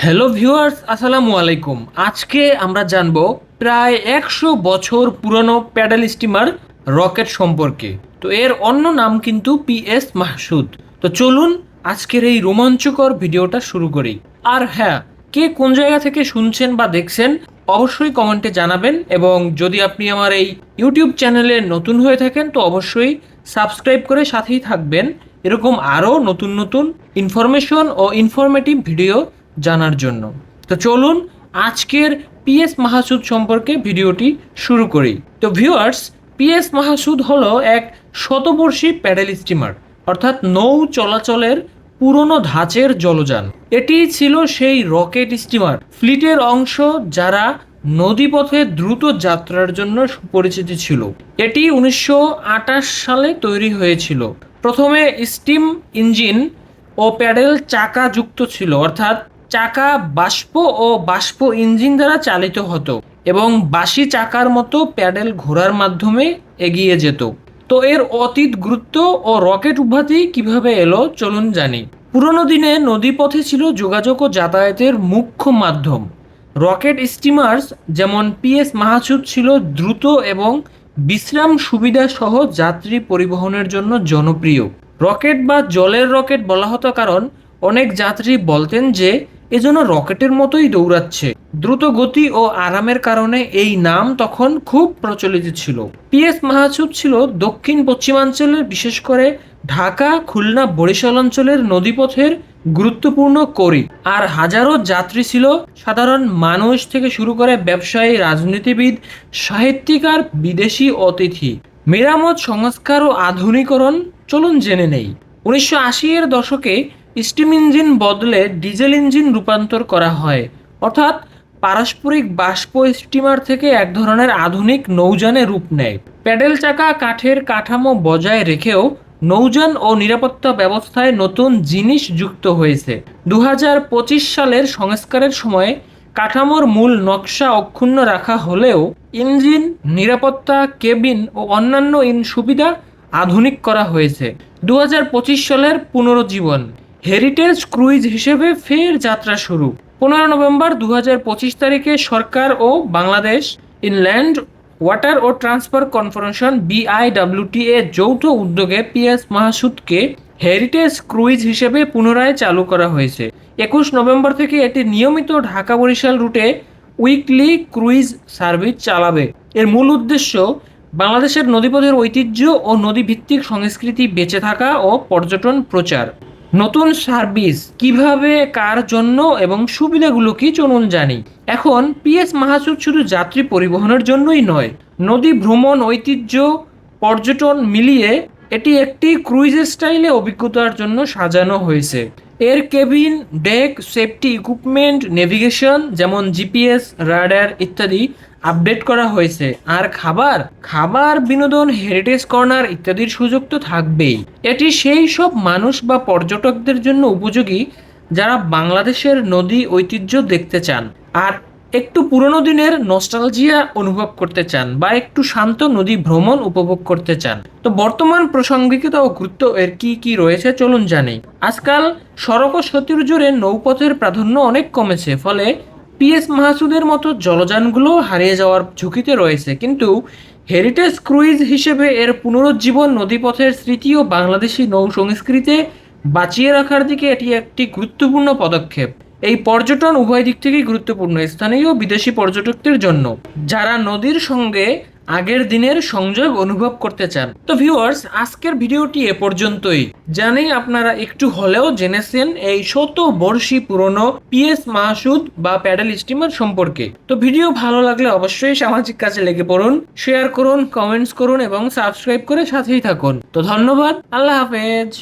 Hello viewers, আসসালামু আলাইকুম। আজকে আমরা জানবো প্রায় 100 বছর পুরনো প্যাডেল স্টিমার রকেট সম্পর্কে। তো এর অন্য নাম কিন্তু পিএস মাহসুদ। তো চলুন আজকের এই রোমাঞ্চকর ভিডিওটা শুরু করি। আর হ্যাঁ, কে কোন জায়গা থেকে শুনছেন বা দেখছেন অবশ্যই কমেন্টে জানাবেন, এবং যদি আপনি আমার এই ইউটিউব চ্যানেলে নতুন হয়ে থাকেন তো অবশ্যই সাবস্ক্রাইব করে সাথেই থাকবেন এরকম আরও নতুন নতুন ইনফরমেশন ও ইনফরমেটিভ ভিডিও জানার জন্য। তো চলুন আজকের পিএস মাহসুদ সম্পর্কে ভিডিওটি শুরু করি। তো ভিউয়ার্স, পিএস মাহসুদ হলো এক শতবর্ষী প্যাডেল স্টিমার, অর্থাৎ নৌ চলাচলের পুরনো ধাঁচের জলযান। এটি ছিল সেই রকেট স্টিমার ফ্লিটের অংশ যারা নদীপথে দ্রুত যাত্রার জন্য সুপরিচিত ছিল। এটি 1928 সালে তৈরি হয়েছিল। প্রথমে স্টিম ইঞ্জিন ও প্যাডেল চাকা যুক্ত ছিল, অর্থাৎ চাকা বাষ্প ও বাষ্প ইঞ্জিন দ্বারা চালিত হতো এবং বাঁশি চাকার মতো প্যাডেল ঘোরার মাধ্যমে এগিয়ে যেত। তো এর অতীত গুরুত্ব ও রকেট উপাধি কিভাবে এলো চলুন জানি। পুরনো দিনে নদীপথে ছিল যোগাযোগ ও যাতায়াতের মুখ্য মাধ্যম। রকেট স্টিমার্স যেমন পিএস মাহসুদ ছিল দ্রুত এবং বিশ্রাম সুবিধা সহ যাত্রী পরিবহনের জন্য জনপ্রিয়। রকেট বা জলের রকেট বলা হতো কারণ অনেক যাত্রী বলতেন যে এজন্য রকেটের মতোই দৌড়াচ্ছে। দ্রুত গতি ও আরামের কারণে এই নাম তখন খুব প্রচলিত ছিল। পিএস মাহসুদ ছিল দক্ষিণ পশ্চিমাঞ্চলের, বিশেষ করে ঢাকা, খুলনা, বরিশাল অঞ্চলের নদীপথের গুরুত্বপূর্ণ করি। আর হাজারো যাত্রী ছিল সাধারণ মানুষ থেকে শুরু করে ব্যবসায়ী, রাজনীতিবিদ, সাহিত্যিক আর বিদেশি অতিথি। মেরামত, সংস্কার ও আধুনিকরণ চলুন জেনে নেই। 1980-এর দশকে স্টিম ইঞ্জিন বদলে ডিজেল ইঞ্জিন রূপান্তর করা হয়, অর্থাৎ পারস্পরিক বাষ্প স্টিমার থেকে এক ধরনের আধুনিক নৌযানে রূপ নেয়। প্যাডেল চাকা কাঠের কাঠামো বজায় রেখেও নৌযান ও নিরাপত্তা ব্যবস্থায় নতুন জিনিস যুক্ত হয়েছে। 2025 সালের সংস্কারের সময় কাঠামোর মূল নকশা অক্ষুণ্ণ রাখা হলেও ইঞ্জিন, নিরাপত্তা, কেবিন ও অন্যান্য সুবিধা আধুনিক করা হয়েছে। 2025 সালের পুনরুজ্জীবন, হেরিটেজ ক্রুইজ হিসেবে ফের যাত্রা শুরু। 15 নভেম্বর 2025 তারিখে সরকার ও বাংলাদেশ ইনল্যান্ড ওয়াটার ও ট্রান্সফার কর্পোরেশন BIWTA যৌথ উদ্যোগে পিএস মাহসুদকে হেরিটেজ ক্রুইজ হিসেবে পুনরায় চালু করা হয়েছে। 21 নভেম্বর থেকে এটি নিয়মিত ঢাকা বরিশাল রুটে উইকলি ক্রুইজ সার্ভিস চালাবে। এর মূল উদ্দেশ্য বাংলাদেশের নদীপথের ঐতিহ্য ও নদীভিত্তিক সংস্কৃতি বেঁচে থাকা ও পর্যটন প্রচার। নতুন সার্ভিস কিভাবে, কার জন্য এবং সুবিধাগুলো কি চলুন জানি। এখন পিএস মাহসুদ শুধু যাত্রী পরিবহনের জন্যই নয়, নদী ভ্রমণ, ঐতিহ্য, পর্যটন মিলিয়ে এটি একটি ক্রুইজ স্টাইলে অভিজ্ঞতার জন্য সাজানো হয়েছে। এর cabin, deck, safety equipment, navigation যেমন জিপিএস, রাডার ইত্যাদি আপডেট করা হয়েছে। আর খাবার, বিনোদন, হেরিটেজ কর্নার ইত্যাদির সুযোগ তো থাকবেই। এটি সেই সব মানুষ বা পর্যটকদের জন্য উপযোগী যারা বাংলাদেশের নদী ঐতিহ্য দেখতে চান আর একটু পুরনো দিনের নস্টালজিয়া অনুভব করতে চান, বা একটু শান্ত নদী ভ্রমণ উপভোগ করতে চান। তো বর্তমান প্রাসঙ্গিকতা ও গুরুত্ব এর কি কি রয়েছে চলুন জানি। আজকাল সড়ক ও সেতুর জুড়ে নৌপথের প্রাধান্য অনেক কমেছে, ফলে পিএস মাহসুদের মতো জলযানগুলো হারিয়ে যাওয়ার ঝুঁকিতে রয়েছে। কিন্তু হেরিটেজ ক্রুইজ হিসেবে এর পুনরুজ্জীবন নদীপথের স্মৃতি ও বাংলাদেশি নৌ সংস্কৃতি বাঁচিয়ে রাখার দিকে এটি একটি গুরুত্বপূর্ণ পদক্ষেপ। এই পর্যটন উভয় দিক থেকেই গুরুত্বপূর্ণ, স্থানীয় ও বিদেশি পর্যটকদের জন্য যারা নদীর সঙ্গে আগের দিনের সংযোগ অনুভব করতে চান। তো ভিউয়ার্স, আজকের ভিডিওটি এ পর্যন্তই। জানি আপনারা একটু হলেও জেনেছেন এই শতবর্ষী পুরনো পিএস মাহসুদ বা প্যাডেল স্টিমার সম্পর্কে। তো ভিডিও ভালো লাগলে অবশ্যই সামাজিক কাজে লেগে পড়ুন, শেয়ার করুন, কমেন্টস করুন এবং সাবস্ক্রাইব করে সাথেই থাকুন। তো ধন্যবাদ, আল্লাহ হাফেজ।